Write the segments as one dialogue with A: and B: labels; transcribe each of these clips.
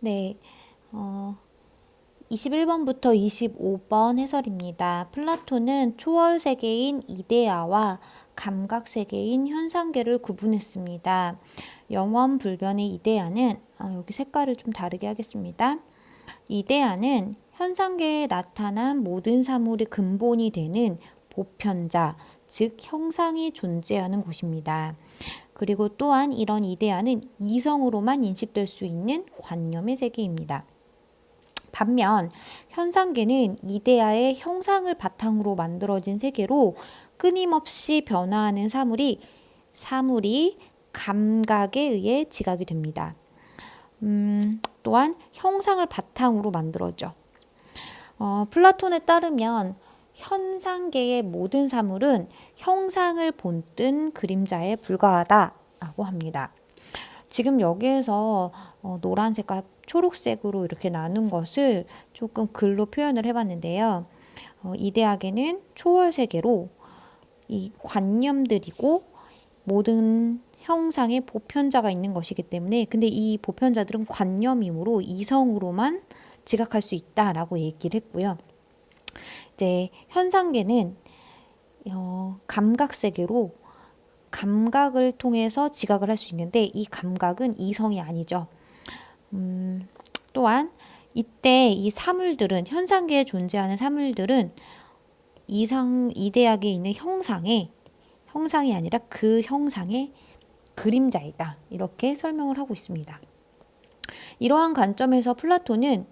A: 네, 21번부터 25번 해설입니다. 플라톤은 초월 세계인 이데아와 감각 세계인 현상계를 구분했습니다. 영원불변의 이데아는 여기 색깔을 좀 다르게 하겠습니다. 이데아는 현상계에 나타난 모든 사물의 근본이 되는 보편자, 즉 형상이 존재하는 곳입니다. 그리고 또한 이런 이데아는 이성으로만 인식될 수 있는 관념의 세계입니다. 반면 현상계는 이데아의 형상을 바탕으로 만들어진 세계로 끊임없이 변화하는 사물이 감각에 의해 지각이 됩니다. 또한 형상을 바탕으로 만들어져. 플라톤에 따르면 현상계의 모든 사물은 형상을 본뜬 그림자에 불과하다라고 합니다. 지금 여기에서 노란색과 초록색으로 이렇게 나눈 것을 조금 글로 표현을 해봤는데요. 이데아계는 초월 세계로 이 관념들이고 모든 형상의 보편자가 있는 것이기 때문에, 근데 이 보편자들은 관념이므로 이성으로만 지각할 수 있다라고 얘기를 했고요. 이제 현상계는 감각 세계로 감각을 통해서 지각을 할 수 있는데 이 감각은 이성이 아니죠. 또한 이때 이 사물들은 현상계에 존재하는 사물들은 이데아계에 있는 형상이 아니라 그 형상의 그림자이다. 이렇게 설명을 하고 있습니다. 이러한 관점에서 플라톤은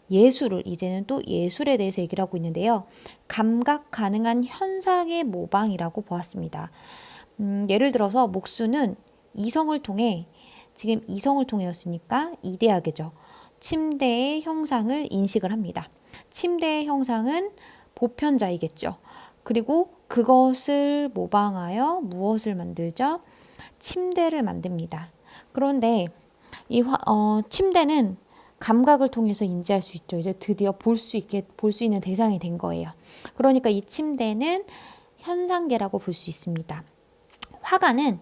A: 이제는 또 예술에 대해서 얘기를 하고 있는데요. 감각 가능한 현상의 모방이라고 보았습니다. 예를 들어서 목수는 지금 이성을 통해였으니까 이데아계죠. 침대의 형상을 인식을 합니다. 침대의 형상은 보편자이겠죠. 그리고 그것을 모방하여 무엇을 만들죠? 침대를 만듭니다. 그런데 침대는 감각을 통해서 인지할 수 있죠. 이제 드디어 볼 수 있는 대상이 된 거예요. 그러니까 이 침대는 현상계라고 볼 수 있습니다. 화가는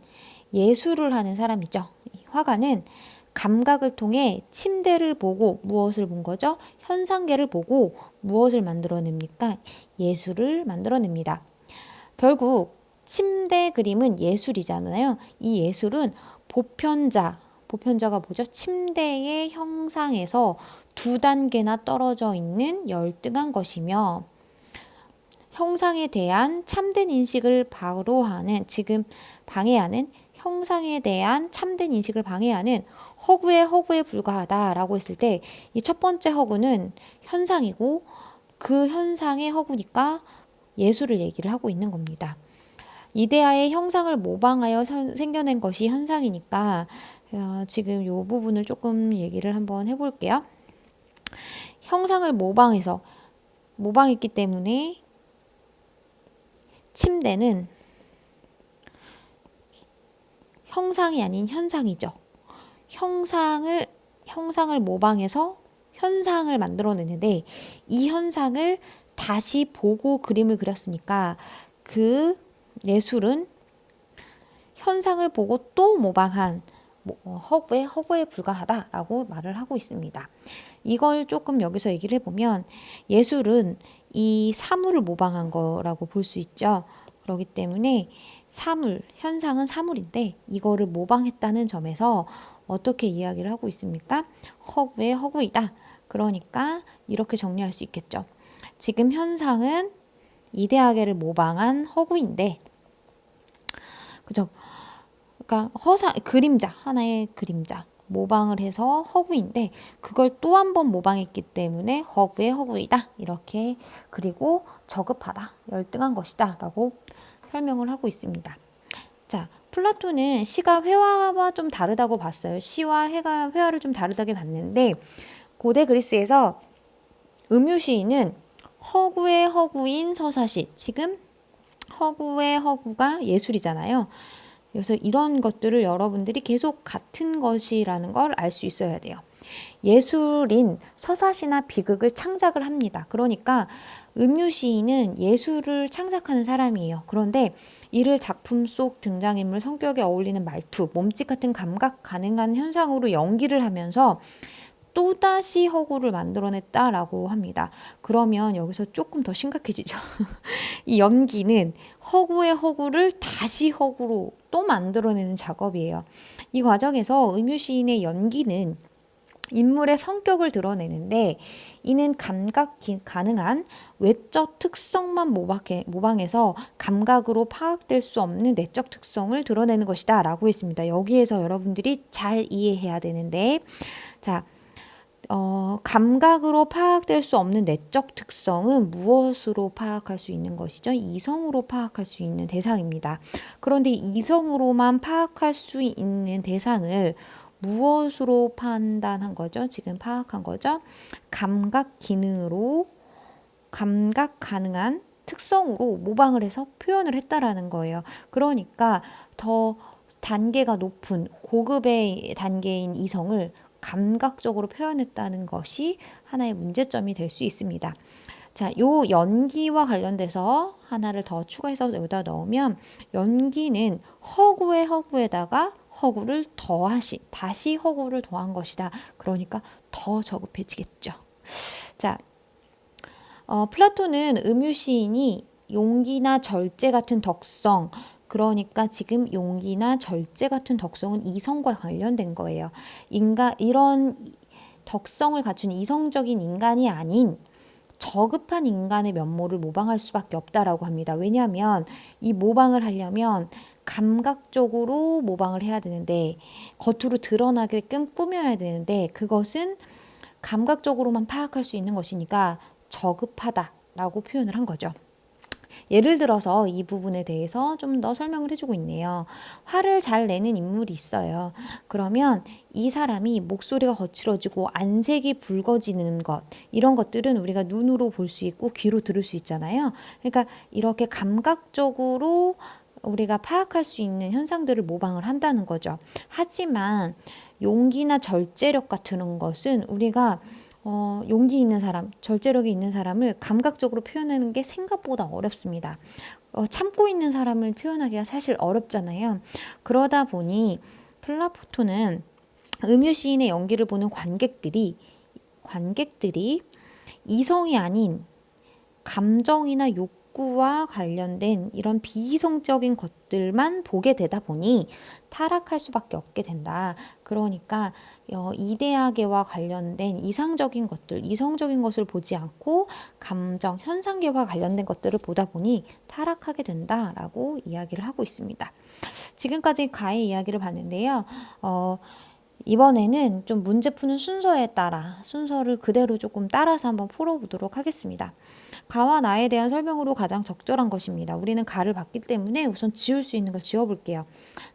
A: 예술을 하는 사람이죠. 화가는 감각을 통해 침대를 보고 무엇을 본 거죠? 현상계를 보고 무엇을 만들어냅니까? 예술을 만들어냅니다. 결국 침대 그림은 예술이잖아요. 이 예술은 보편자가 뭐죠? 침대의 형상에서 2단계나 떨어져 있는 열등한 것이며 형상에 대한 참된 인식을 방해하는 형상에 대한 참된 인식을 방해하는 허구에 불과하다라고 했을 때 이 첫 번째 허구는 현상이고 그 현상의 허구니까 예술을 얘기를 하고 있는 겁니다. 이데아의 형상을 모방하여 생겨낸 것이 현상이니까 지금 이 부분을 조금 얘기를 한번 해볼게요. 형상을 모방했기 때문에 침대는 형상이 아닌 현상이죠. 형상을 모방해서 현상을 만들어내는데 이 현상을 다시 보고 그림을 그렸으니까 그 예술은 현상을 보고 또 모방한 허구에 불과하다라고 말을 하고 있습니다. 이걸 조금 여기서 얘기를 해보면 예술은 이 사물을 모방한 거라고 볼 수 있죠. 그렇기 때문에 현상은 사물인데 이거를 모방했다는 점에서 어떻게 이야기를 하고 있습니까? 허구의 허구이다. 그러니까 이렇게 정리할 수 있겠죠. 지금 현상은 이데아계를 모방한 허구인데, 그죠? 그러니까 하나의 그림자 모방을 해서 허구인데 그걸 또 한 번 모방했기 때문에 허구의 허구이다. 이렇게, 그리고 저급하다, 열등한 것이다 라고 설명을 하고 있습니다. 자, 플라톤은 시가 회화와 좀 다르다고 봤어요. 시와 회화를 좀 다르다고 봤는데 고대 그리스에서 음유시인은 허구의 허구인 서사시, 지금 허구의 허구가 예술이잖아요. 그래서 이런 것들을 여러분들이 계속 같은 것이라는 걸 알 수 있어야 돼요. 예술인 서사시나 비극을 창작을 합니다. 그러니까 음유시인은 예술을 창작하는 사람이에요. 그런데 이를 작품 속 등장인물 성격에 어울리는 말투, 몸짓 같은 감각 가능한 현상으로 연기를 하면서 또다시 허구를 만들어냈다라고 합니다. 그러면 여기서 조금 더 심각해지죠. 이 연기는 허구의 허구를 다시 허구로 또 만들어내는 작업이에요. 이 과정에서 음유시인의 연기는 인물의 성격을 드러내는데 이는 감각 가능한 외적 특성만 모방해서 감각으로 파악될 수 없는 내적 특성을 드러내는 것이다 라고 했습니다. 여기에서 여러분들이 잘 이해해야 되는데 자, 감각으로 파악될 수 없는 내적 특성은 무엇으로 파악할 수 있는 것이죠? 이성으로 파악할 수 있는 대상입니다. 그런데 이성으로만 파악할 수 있는 대상을 무엇으로 판단한 거죠? 지금 파악한 거죠? 감각 기능으로, 감각 가능한 특성으로 모방을 해서 표현을 했다라는 거예요. 그러니까 더 단계가 높은 고급의 단계인 이성을 감각적으로 표현했다는 것이 하나의 문제점이 될 수 있습니다. 자, 요 연기와 관련돼서 하나를 더 추가해서 여기다 넣으면 연기는 허구의 허구에다가 허구를 다시 허구를 더한 것이다. 그러니까 더 저급해지겠죠. 자, 플라톤은 음유시인이 용기나 절제 같은 덕성, 그러니까 지금 용기나 절제 같은 덕성은 이성과 관련된 거예요. 이런 덕성을 갖춘 이성적인 인간이 아닌 저급한 인간의 면모를 모방할 수밖에 없다라고 합니다. 왜냐하면 이 모방을 하려면 감각적으로 모방을 해야 되는데 겉으로 드러나게끔 꾸며야 되는데 그것은 감각적으로만 파악할 수 있는 것이니까 저급하다라고 표현을 한 거죠. 예를 들어서 이 부분에 대해서 좀 더 설명을 해주고 있네요. 화를 잘 내는 인물이 있어요. 그러면 이 사람이 목소리가 거칠어지고 안색이 붉어지는 것, 이런 것들은 우리가 눈으로 볼 수 있고 귀로 들을 수 있잖아요. 그러니까 이렇게 감각적으로 우리가 파악할 수 있는 현상들을 모방을 한다는 거죠. 하지만 용기나 절제력 같은 것은 우리가 용기 있는 사람, 절제력이 있는 사람을 감각적으로 표현하는 게 생각보다 어렵습니다. 참고 있는 사람을 표현하기가 사실 어렵잖아요. 그러다 보니 플라토는 음유시인의 연기를 보는 관객들이 이성이 아닌 감정이나 욕구와 관련된 이런 비이성적인 것들만 보게 되다 보니 타락할 수밖에 없게 된다. 그러니까 이데아계와 관련된 이상적인 것들, 이성적인 것을 보지 않고 감정, 현상계와 관련된 것들을 보다 보니 타락하게 된다라고 이야기를 하고 있습니다. 지금까지 가의 이야기를 봤는데요. 이번에는 좀 문제 푸는 순서에 따라 순서를 그대로 조금 따라서 한번 풀어보도록 하겠습니다. 가와 나에 대한 설명으로 가장 적절한 것입니다. 우리는 가를 봤기 때문에 우선 지울 수 있는 걸 지워볼게요.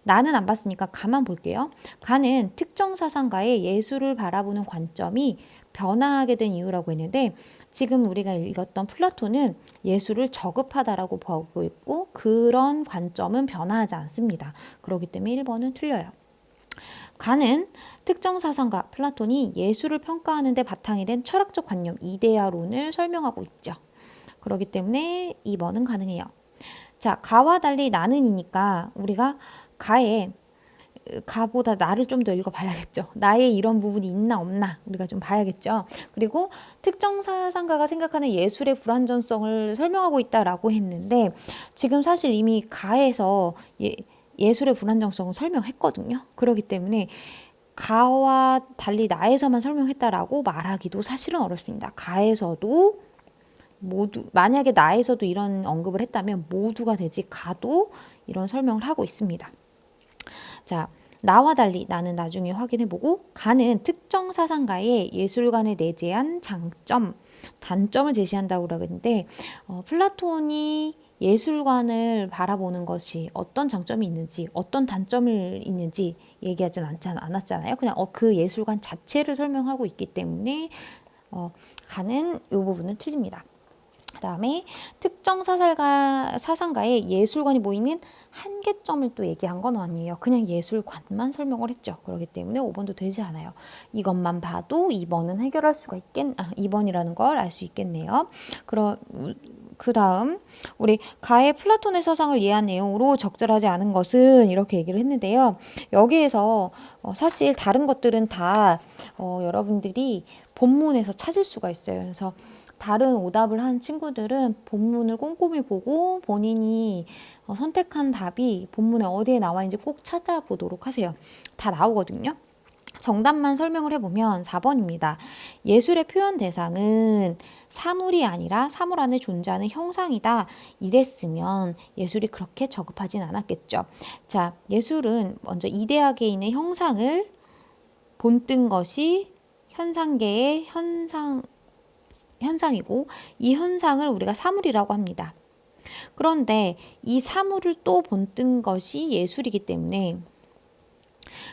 A: 나는 안 봤으니까 가만 볼게요. 가는 특정 사상가의 예술을 바라보는 관점이 변화하게 된 이유라고 했는데 지금 우리가 읽었던 플라톤은 예술을 저급하다라고 보고 있고 그런 관점은 변화하지 않습니다. 그렇기 때문에 1번은 틀려요. 가는 특정 사상가 플라톤이 예술을 평가하는 데 바탕이 된 철학적 관념 이데아론을 설명하고 있죠. 그렇기 때문에 2번은 가능해요. 자, 가와 달리 나는이니까 우리가 가보다 나를 좀 더 읽어봐야겠죠. 나의 이런 부분이 있나 없나 우리가 좀 봐야겠죠. 그리고 특정 사상가가 생각하는 예술의 불완전성을 설명하고 있다라고 했는데 지금 사실 이미 가에서 예술의 불완전성을 설명했거든요. 그렇기 때문에 가와 달리 나에서만 설명했다라고 말하기도 사실은 어렵습니다. 가에서도 만약에 나에서도 이런 언급을 했다면 모두가 되지 가도 이런 설명을 하고 있습니다. 자, 나와 달리 나는 나중에 확인해보고 가는 특정 사상가의 예술관에 내재한 장점, 단점을 제시한다고 그러는데 플라톤이 예술관을 바라보는 것이 어떤 장점이 있는지 어떤 단점이 있는지 얘기하진 않았잖아요. 그냥 그 예술관 자체를 설명하고 있기 때문에 가는 이 부분은 틀립니다. 그 다음에 특정 사상가의 예술관이 보이는 한계점을 또 얘기한 건 아니에요. 그냥 예술관만 설명을 했죠. 그렇기 때문에 5번도 되지 않아요. 이것만 봐도 2번은 해결할 수가 2번이라는 걸 알 수 있겠네요. 그 다음 우리 가의 플라톤의 서상을 이해한 내용으로 적절하지 않은 것은 이렇게 얘기를 했는데요. 여기에서 사실 다른 것들은 다 여러분들이 본문에서 찾을 수가 있어요. 그래서 다른 오답을 한 친구들은 본문을 꼼꼼히 보고 본인이 선택한 답이 본문에 어디에 나와 있는지 꼭 찾아보도록 하세요. 다 나오거든요. 정답만 설명을 해보면 4번입니다. 예술의 표현 대상은 사물이 아니라 사물 안에 존재하는 형상이다. 이랬으면 예술이 그렇게 저급하진 않았겠죠. 자, 예술은 먼저 이데아계에 있는 형상을 본뜬 것이 현상계의 현상이고 이 현상을 우리가 사물이라고 합니다. 그런데 이 사물을 또 본뜬 것이 예술이기 때문에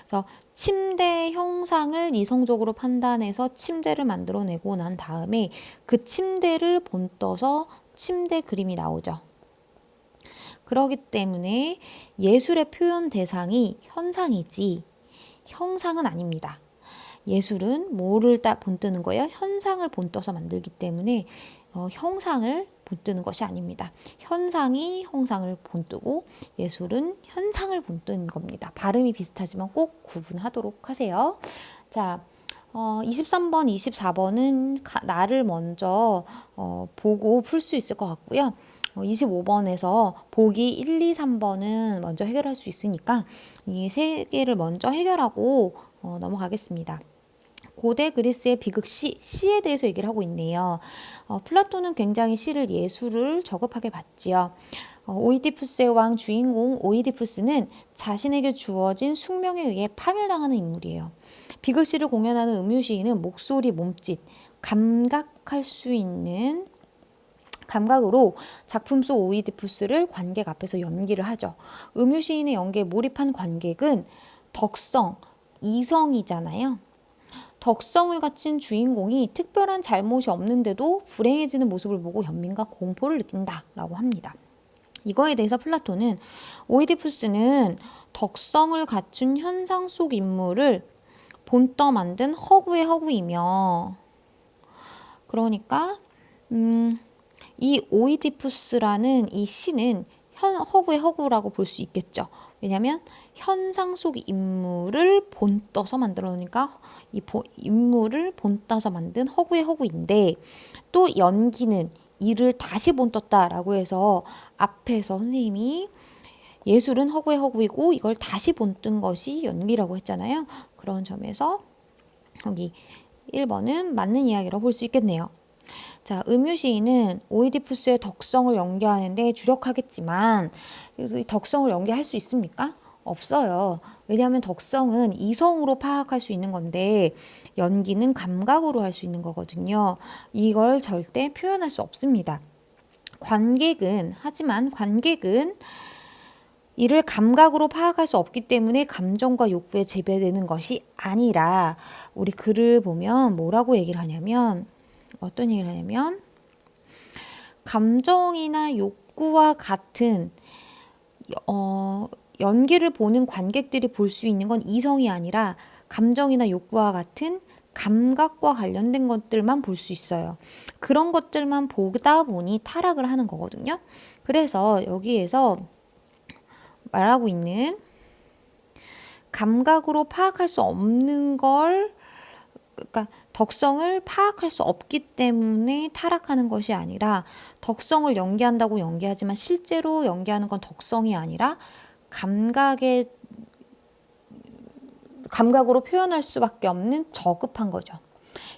A: 그래서 침대 형상을 이성적으로 판단해서 침대를 만들어내고 난 다음에 그 침대를 본떠서 침대 그림이 나오죠. 그렇기 때문에 예술의 표현 대상이 현상이지 형상은 아닙니다. 예술은 뭐를 본뜨는 거예요? 현상을 본떠서 만들기 때문에 형상을 본뜨는 것이 아닙니다. 현상이 형상을 본뜨고 예술은 현상을 본뜨는 겁니다. 발음이 비슷하지만 꼭 구분하도록 하세요. 자, 23번, 24번은 나를 먼저 보고 풀 수 있을 것 같고요. 25번에서 보기 1, 2, 3번은 먼저 해결할 수 있으니까 이 세 개를 먼저 해결하고 넘어가겠습니다. 고대 그리스의 비극 시에 대해서 얘기를 하고 있네요. 플라톤은 굉장히 시를 예술을 저급하게 봤지요. 오이디푸스의 왕 주인공 오이디푸스는 자신에게 주어진 숙명에 의해 파멸당하는 인물이에요. 비극 시를 공연하는 음유시인은 목소리, 몸짓, 감각할 수 있는 감각으로 작품 속 오이디푸스를 관객 앞에서 연기를 하죠. 음유시인의 연기에 몰입한 관객은 덕성, 이성이잖아요. 덕성을 갖춘 주인공이 특별한 잘못이 없는데도 불행해지는 모습을 보고 연민과 공포를 느낀다라고 합니다. 이거에 대해서 플라톤은 오이디푸스는 덕성을 갖춘 현상 속 인물을 본떠 만든 허구의 허구이며 그러니까 이 오이디푸스라는 이 시는 허구의 허구라고 볼 수 있겠죠. 왜냐하면 현상 속 인물을 본떠서 만들어 놓으니까 이 인물을 본떠서 만든 허구의 허구인데 또 연기는 이를 다시 본떴다라고 해서 앞에서 선생님이 예술은 허구의 허구이고 이걸 다시 본뜬 것이 연기라고 했잖아요. 그런 점에서 여기 1번은 맞는 이야기라고 볼 수 있겠네요. 자, 음유시인은 오이디푸스의 덕성을 연기하는데 주력하겠지만 덕성을 연기할 수 있습니까? 없어요. 왜냐하면 덕성은 이성으로 파악할 수 있는 건데 연기는 감각으로 할 수 있는 거거든요. 이걸 절대 표현할 수 없습니다. 하지만 관객은 이를 감각으로 파악할 수 없기 때문에 감정과 욕구에 지배되는 것이 아니라 우리 글을 보면 뭐라고 얘기를 하냐면 어떤 얘기를 하냐면 감정이나 욕구와 같은 연기를 보는 관객들이 볼 수 있는 건 이성이 아니라 감정이나 욕구와 같은 감각과 관련된 것들만 볼 수 있어요. 그런 것들만 보다 보니 타락을 하는 거거든요. 그래서 여기에서 말하고 있는 감각으로 파악할 수 없는 걸 그러니까 덕성을 파악할 수 없기 때문에 타락하는 것이 아니라 덕성을 연기한다고 연기하지만 실제로 연기하는 건 덕성이 아니라 감각으로 표현할 수밖에 없는 저급한 거죠.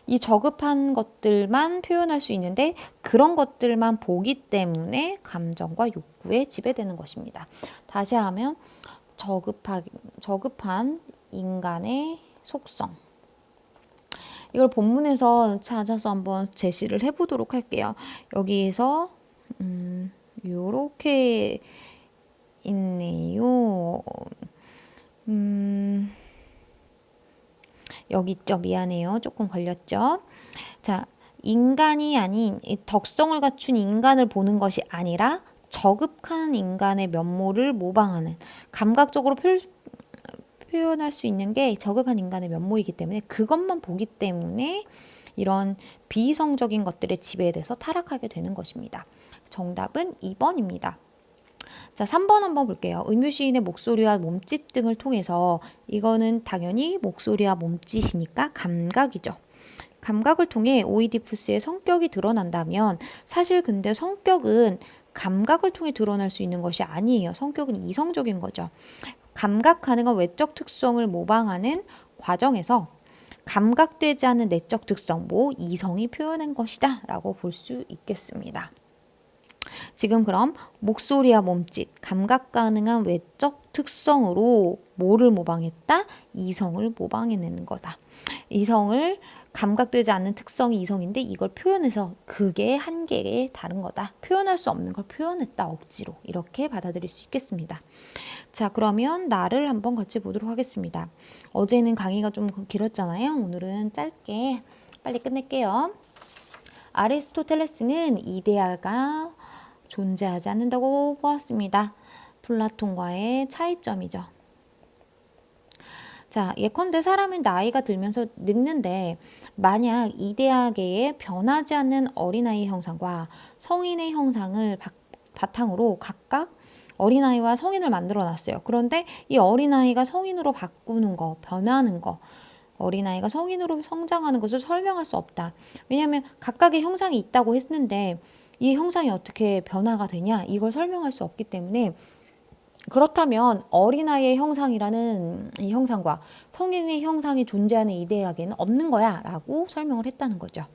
A: 이 저급한 것들만 표현할 수 있는데 그런 것들만 보기 때문에 감정과 욕구에 지배되는 것입니다. 다시 하면 저급한 인간의 속성. 이걸 본문에서 찾아서 한번 제시를 해보도록 할게요. 여기에서 요렇게 있네요. 여기 있죠. 미안해요. 조금 걸렸죠. 자, 인간이 아닌 덕성을 갖춘 인간을 보는 것이 아니라 저급한 인간의 면모를 모방하는 감각적으로 표현할 수 있는 게 저급한 인간의 면모이기 때문에 그것만 보기 때문에 이런 비이성적인 것들의 지배에 대해서 타락하게 되는 것입니다. 정답은 2번입니다. 자, 3번 한번 볼게요. 음유시인의 목소리와 몸짓 등을 통해서 이거는 당연히 목소리와 몸짓이니까 감각이죠. 감각을 통해 오이디푸스의 성격이 드러난다면 사실 근데 성격은 감각을 통해 드러날 수 있는 것이 아니에요. 성격은 이성적인 거죠. 감각 가능한 외적 특성을 모방하는 과정에서 감각되지 않은 내적 특성, 이성이 표현한 것이다 라고 볼 수 있겠습니다. 지금 그럼 목소리와 몸짓, 감각 가능한 외적 특성으로 뭐를 모방했다? 이성을 모방해내는 거다. 이성을 감각되지 않는 특성이 이성인데 이걸 표현해서 그게 한계에 다른 거다. 표현할 수 없는 걸 표현했다. 억지로. 이렇게 받아들일 수 있겠습니다. 자, 그러면 나를 한번 같이 보도록 하겠습니다. 어제는 강의가 좀 길었잖아요. 오늘은 짧게 빨리 끝낼게요. 아리스토텔레스는 이데아가 존재하지 않는다고 보았습니다. 플라톤과의 차이점이죠. 자, 예컨대 사람은 나이가 들면서 늙는데 만약 이데아계의 변하지 않는 어린아이 형상과 성인의 형상을 바탕으로 각각 어린아이와 성인을 만들어 놨어요. 그런데 이 어린아이가 성인으로 바꾸는 거, 변하는 거, 어린아이가 성인으로 성장하는 것을 설명할 수 없다. 왜냐하면 각각의 형상이 있다고 했는데 이 형상이 어떻게 변화가 되냐 이걸 설명할 수 없기 때문에 그렇다면 어린아이의 형상이라는 이 형상과 성인의 형상이 존재하는 이데아계는 없는 거야 라고 설명을 했다는 거죠.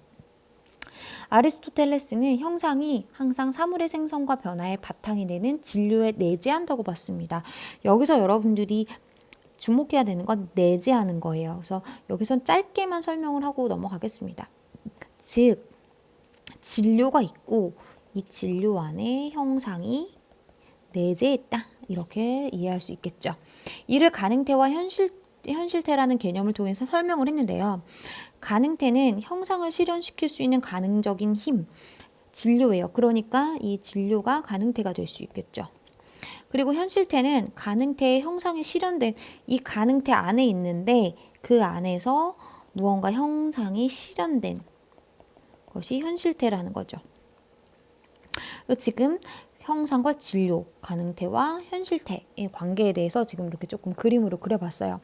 A: 아리스토텔레스는 형상이 항상 사물의 생성과 변화의 바탕이 되는 진료에 내재한다고 봤습니다. 여기서 여러분들이 주목해야 되는 건 내재하는 거예요. 그래서 여기선 짧게만 설명을 하고 넘어가겠습니다. 즉 진료가 있고 이 진료 안에 형상이 내재했다. 이렇게 이해할 수 있겠죠. 이를 가능태와 현실태라는 개념을 통해서 설명을 했는데요. 가능태는 형상을 실현시킬 수 있는 가능적인 힘, 진료예요. 그러니까 이 진료가 가능태가 될 수 있겠죠. 그리고 현실태는 가능태의 형상이 실현된 이 가능태 안에 있는데 그 안에서 무언가 형상이 실현된 것이 현실태라는 거죠. 지금 형상과 진료, 가능태와 현실태의 관계에 대해서 지금 이렇게 조금 그림으로 그려봤어요.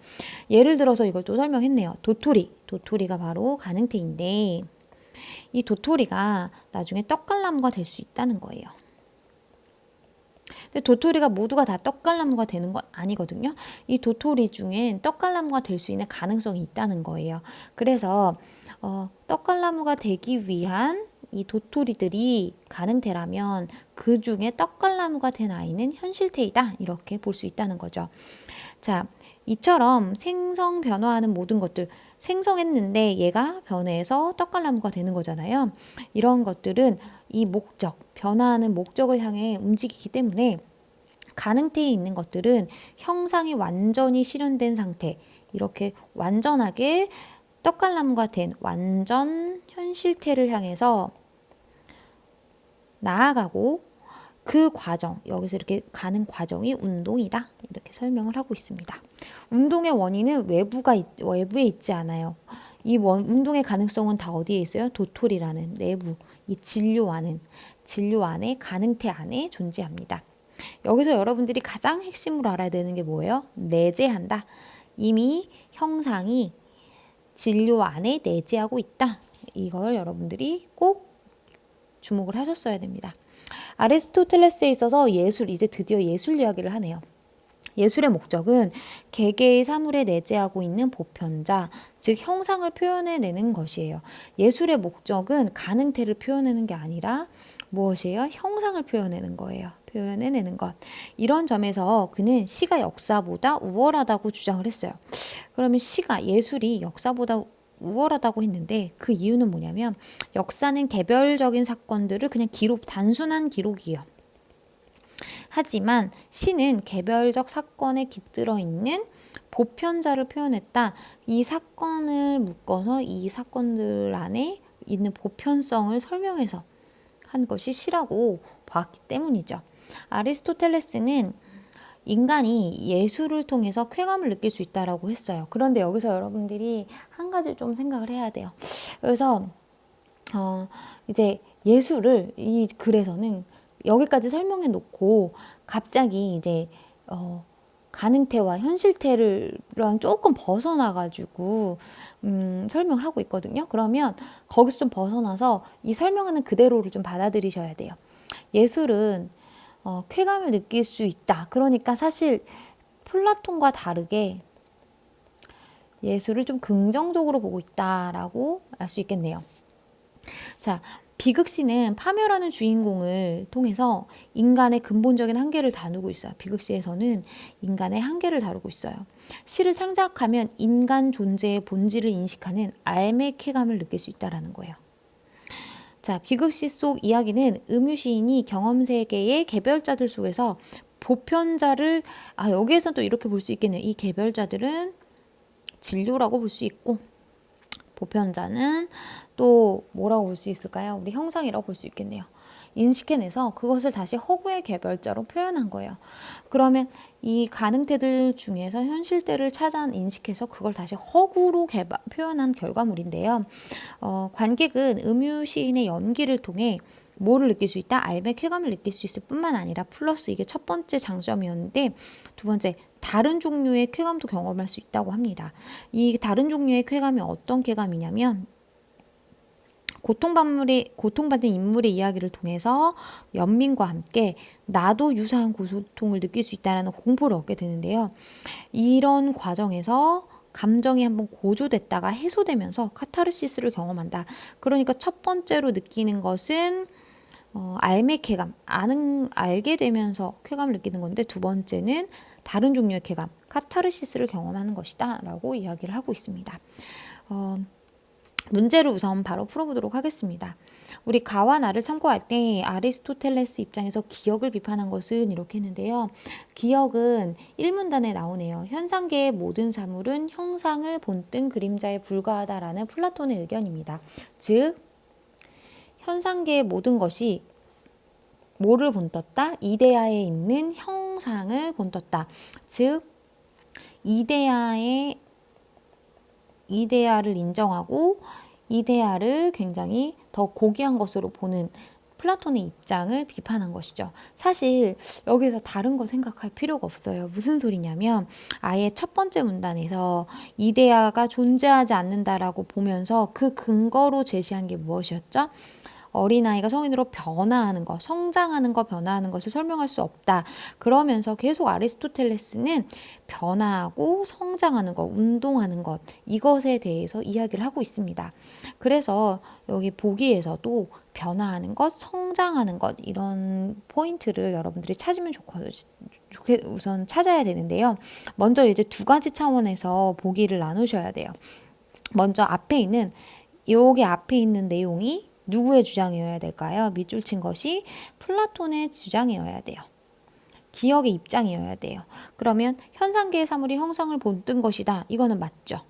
A: 예를 들어서 이걸 또 설명했네요. 도토리가 바로 가능태인데 이 도토리가 나중에 떡갈나무가 될 수 있다는 거예요. 근데 도토리가 모두가 다 떡갈나무가 되는 건 아니거든요. 이 도토리 중엔 떡갈나무가 될 수 있는 가능성이 있다는 거예요. 그래서 떡갈나무가 되기 위한 이 도토리들이 가능태라면 그 중에 떡갈나무가 된 아이는 현실태이다. 이렇게 볼 수 있다는 거죠. 자, 이처럼 생성 변화하는 모든 것들 생성했는데 얘가 변해서 떡갈나무가 되는 거잖아요. 이런 것들은 이 목적, 변화하는 목적을 향해 움직이기 때문에 가능태에 있는 것들은 형상이 완전히 실현된 상태, 이렇게 완전하게 떡갈나무가 된 완전 현실태를 향해서 나아가고 그 과정, 여기서 이렇게 가는 과정이 운동이다. 이렇게 설명을 하고 있습니다. 운동의 원인은 외부에 있지 않아요. 이 운동의 가능성은 다 어디에 있어요? 도토리라는 내부, 이 진료 안에 가능태 안에 존재합니다. 여기서 여러분들이 가장 핵심으로 알아야 되는 게 뭐예요? 내재한다. 이미 형상이 진료 안에 내재하고 있다. 이걸 여러분들이 꼭 주목을 하셨어야 됩니다. 아리스토텔레스에 있어서 이제 드디어 예술 이야기를 하네요. 예술의 목적은 개개의 사물에 내재하고 있는 보편자, 즉 형상을 표현해내는 것이에요. 예술의 목적은 가능태를 표현하는 게 아니라 무엇이에요? 형상을 표현해내는 거예요. 표현해내는 것. 이런 점에서 그는 시가 역사보다 우월하다고 주장을 했어요. 그러면 예술이 역사보다 우월하다고 했는데 그 이유는 뭐냐면 역사는 개별적인 사건들을 그냥 단순한 기록이에요. 하지만 시는 개별적 사건에 깃들어 있는 보편자를 표현했다. 이 사건을 묶어서 이 사건들 안에 있는 보편성을 설명해서 한 것이 시라고 봤기 때문이죠. 아리스토텔레스는 인간이 예술을 통해서 쾌감을 느낄 수 있다라고 했어요. 그런데 여기서 여러분들이 한 가지 좀 생각을 해야 돼요. 그래서 이제 예술을 이 글에서는 여기까지 설명해 놓고 갑자기 이제 가능태와 현실태랑 조금 벗어나가지고 설명을 하고 있거든요. 그러면 거기서 좀 벗어나서 이 설명하는 그대로를 좀 받아들이셔야 돼요. 예술은 쾌감을 느낄 수 있다. 그러니까 사실 플라톤과 다르게 예술을 좀 긍정적으로 보고 있다라고 알 수 있겠네요. 자, 비극시는 파멸하는 주인공을 통해서 인간의 근본적인 한계를 다루고 있어요. 비극시에서는 인간의 한계를 다루고 있어요. 시를 창작하면 인간 존재의 본질을 인식하는 알매 쾌감을 느낄 수 있다는 거예요. 자, 비극시 속 이야기는 음유 시인이 경험 세계의 개별자들 속에서 보편자를 여기에서 또 이렇게 볼 수 있겠네요. 이 개별자들은 진료라고 볼 수 있고 보편자는 또 뭐라고 볼 수 있을까요? 우리 형상이라고 볼 수 있겠네요. 인식해내서 그것을 다시 허구의 개별자로 표현한 거예요. 그러면 이 가능태들 중에서 현실태를 찾아 인식해서 그걸 다시 허구로 표현한 결과물인데요. 관객은 음유 시인의 연기를 통해 뭐를 느낄 수 있다? 알매 쾌감을 느낄 수 있을 뿐만 아니라 플러스 이게 첫 번째 장점이었는데 두 번째 다른 종류의 쾌감도 경험할 수 있다고 합니다. 이 다른 종류의 쾌감이 어떤 쾌감이냐면 고통받는 인물의 이야기를 통해서 연민과 함께 나도 유사한 고통을 느낄 수 있다는 공포를 얻게 되는데요. 이런 과정에서 감정이 한번 고조됐다가 해소되면서 카타르시스를 경험한다. 그러니까 첫 번째로 느끼는 것은 알매 쾌감, 알게 되면서 쾌감을 느끼는 건데 두 번째는 다른 종류의 쾌감, 카타르시스를 경험하는 것이다 라고 이야기를 하고 있습니다. 문제를 우선 바로 풀어보도록 하겠습니다. 우리 가와 나를 참고할 때 아리스토텔레스 입장에서 기억을 비판한 것은 이렇게 했는데요. 기억은 1문단에 나오네요. 현상계의 모든 사물은 형상을 본뜬 그림자에 불과하다라는 플라톤의 의견입니다. 즉 현상계의 모든 것이 뭐를 본떴다? 이데아에 있는 형상을 본떴다. 즉 이데아를 인정하고 이데아를 굉장히 더 고귀한 것으로 보는 플라톤의 입장을 비판한 것이죠. 사실 여기서 다른 거 생각할 필요가 없어요. 무슨 소리냐면 아예 첫 번째 문단에서 이데아가 존재하지 않는다라고 보면서 그 근거로 제시한 게 무엇이었죠? 어린아이가 성인으로 변화하는 것, 성장하는 것, 변화하는 것을 설명할 수 없다. 그러면서 계속 아리스토텔레스는 변화하고 성장하는 것, 운동하는 것, 이것에 대해서 이야기를 하고 있습니다. 그래서 여기 보기에서도 변화하는 것, 성장하는 것, 이런 포인트를 여러분들이 찾으면 좋게 우선 찾아야 되는데요. 먼저 이제 두 가지 차원에서 보기를 나누셔야 돼요. 먼저 여기 앞에 있는 내용이 누구의 주장이어야 될까요? 밑줄 친 것이 플라톤의 주장이어야 돼요. 기억의 입장이어야 돼요. 그러면 현상계의 사물이 형상을 본뜬 것이다. 이거는 맞죠.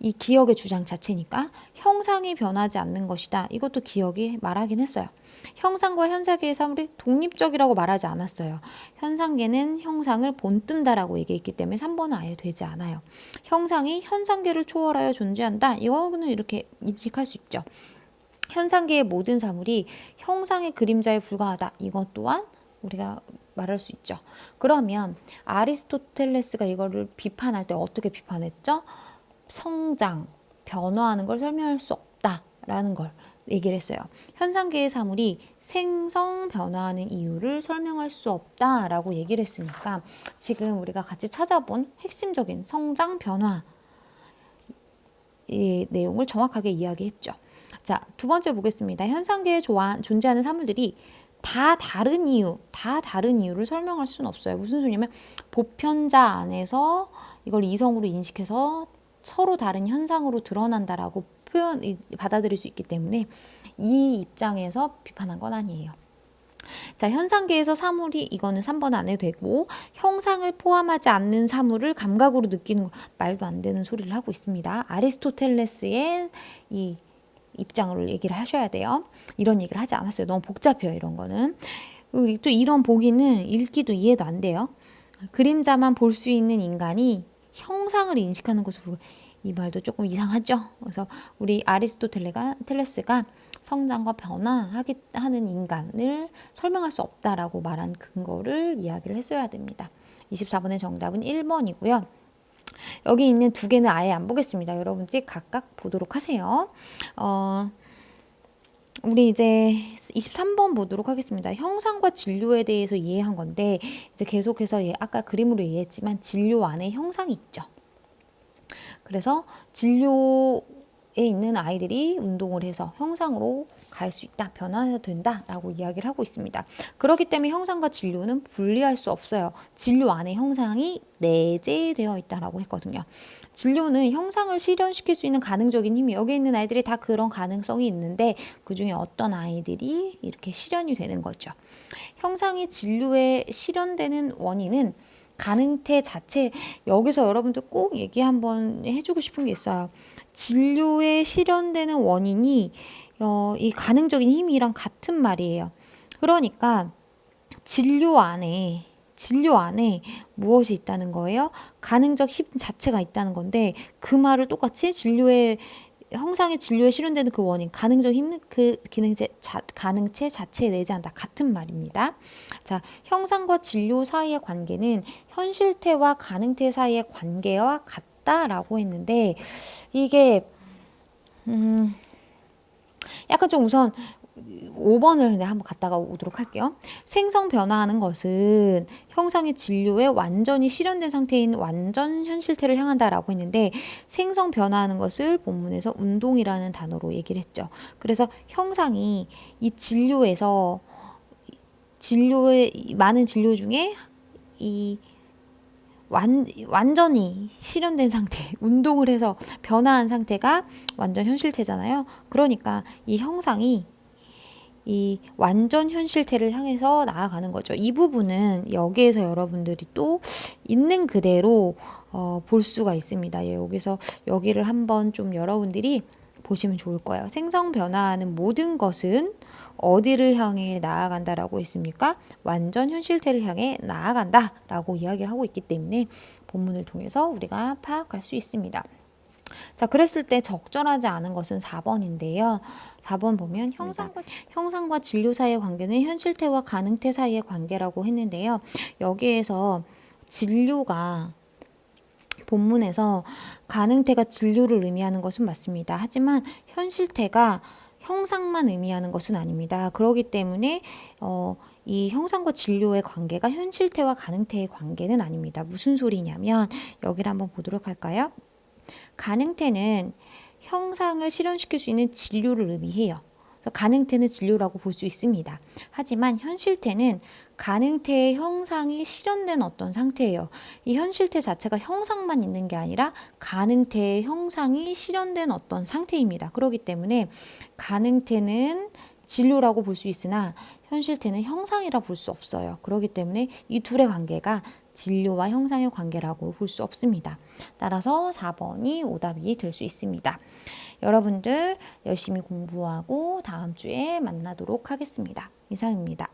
A: 이 기억의 주장 자체니까 형상이 변하지 않는 것이다. 이것도 기억이 말하긴 했어요. 형상과 현상계의 사물이 독립적이라고 말하지 않았어요. 현상계는 형상을 본뜬다라고 얘기했기 때문에 3번은 아예 되지 않아요. 형상이 현상계를 초월하여 존재한다. 이거는 이렇게 인식할 수 있죠. 현상계의 모든 사물이 형상의 그림자에 불과하다. 이것 또한 우리가 말할 수 있죠. 그러면 아리스토텔레스가 이거를 비판할 때 어떻게 비판했죠? 성장, 변화하는 걸 설명할 수 없다라는 걸 얘기를 했어요. 현상계의 사물이 생성, 변화하는 이유를 설명할 수 없다라고 얘기를 했으니까 지금 우리가 같이 찾아본 핵심적인 성장, 변화 이 내용을 정확하게 이야기했죠. 자, 두 번째 보겠습니다. 현상계에 존재하는 사물들이 다 다른 이유를 설명할 수는 없어요. 무슨 소리냐면 보편자 안에서 이걸 이성으로 인식해서 서로 다른 현상으로 드러난다라고 받아들일 수 있기 때문에 이 입장에서 비판한 건 아니에요. 자, 현상계에서 사물이 이거는 3번 안에 되고 형상을 포함하지 않는 사물을 감각으로 느끼는 거 말도 안 되는 소리를 하고 있습니다. 아리스토텔레스의 이 입장으로 얘기를 하셔야 돼요. 이런 얘기를 하지 않았어요. 너무 복잡해요. 이런 거는. 또 이런 보기는 읽기도 이해도 안 돼요. 그림자만 볼 수 있는 인간이 형상을 인식하는 것으로 이 말도 조금 이상하죠. 그래서 우리 아리스토텔레스가 성장과 변화하는 인간을 설명할 수 없다라고 말한 근거를 이야기를 했어야 됩니다. 24번의 정답은 1번이고요. 여기 있는 두 개는 아예 안 보겠습니다. 여러분들이 각각 보도록 하세요. 우리 이제 23번 보도록 하겠습니다. 형상과 진료에 대해서 이해한 건데 이제 계속해서 아까 그림으로 이해했지만 진료 안에 형상이 있죠. 그래서 진료에 있는 아이들이 운동을 해서 형상으로 갈 수 있다, 변화해도 된다라고 이야기를 하고 있습니다. 그렇기 때문에 형상과 진료는 분리할 수 없어요. 진료 안에 형상이 내재되어 있다라고 했거든요. 진료는 형상을 실현시킬 수 있는 가능적인 힘이 여기 있는 아이들이 다 그런 가능성이 있는데 그 중에 어떤 아이들이 이렇게 실현이 되는 거죠. 형상이 진료에 실현되는 원인은 가능태 자체, 여기서 여러분들 꼭 얘기 한번 해주고 싶은 게 있어요. 진료에 실현되는 원인이 이 가능적인 힘이랑 같은 말이에요. 그러니까 진료 안에 무엇이 있다는 거예요? 가능적 힘 자체가 있다는 건데 그 말을 똑같이 형상의 진료에 실현되는 그 원인, 가능적 힘, 그 가능체 자체에 내재한다. 같은 말입니다. 자, 형상과 진료 사이의 관계는 현실태와 가능태 사이의 관계와 같다라고 했는데 이게 약간 좀 우선 5번을 근데 한번 갔다가 오도록 할게요. 생성 변화하는 것은 형상의 진료에 완전히 실현된 상태인 완전 현실태를 향한다라고 했는데 생성 변화하는 것을 본문에서 운동이라는 단어로 얘기를 했죠. 그래서 형상이 이 많은 진료 중에 이 완전히 실현된 상태, 운동을 해서 변화한 상태가 완전 현실태잖아요. 그러니까 이 형상이 이 완전 현실태를 향해서 나아가는 거죠. 이 부분은 여기에서 여러분들이 또 있는 그대로 볼 수가 있습니다. 여기를 한번 좀 여러분들이 보시면 좋을 거예요. 생성 변화하는 모든 것은 어디를 향해 나아간다라고 했습니까? 완전 현실태를 향해 나아간다라고 이야기를 하고 있기 때문에 본문을 통해서 우리가 파악할 수 있습니다. 자, 그랬을 때 적절하지 않은 것은 4번인데요. 4번 보면 형상과 진료 사이의 관계는 현실태와 가능태 사이의 관계라고 했는데요. 여기에서 진료가 본문에서 가능태가 진료를 의미하는 것은 맞습니다. 하지만 현실태가 형상만 의미하는 것은 아닙니다. 그렇기 때문에 이 형상과 진료의 관계가 현실태와 가능태의 관계는 아닙니다. 무슨 소리냐면 여기를 한번 보도록 할까요? 가능태는 형상을 실현시킬 수 있는 진료를 의미해요. 그래서 가능태는 진료라고 볼 수 있습니다. 하지만 현실태는 가능태의 형상이 실현된 어떤 상태예요. 이 현실태 자체가 형상만 있는 게 아니라 가능태의 형상이 실현된 어떤 상태입니다. 그렇기 때문에 가능태는 진료라고 볼 수 있으나 현실태는 형상이라 볼 수 없어요. 그렇기 때문에 이 둘의 관계가 진료와 형상의 관계라고 볼 수 없습니다. 따라서 4번이 오답이 될 수 있습니다. 여러분들 열심히 공부하고 다음 주에 만나도록 하겠습니다. 이상입니다.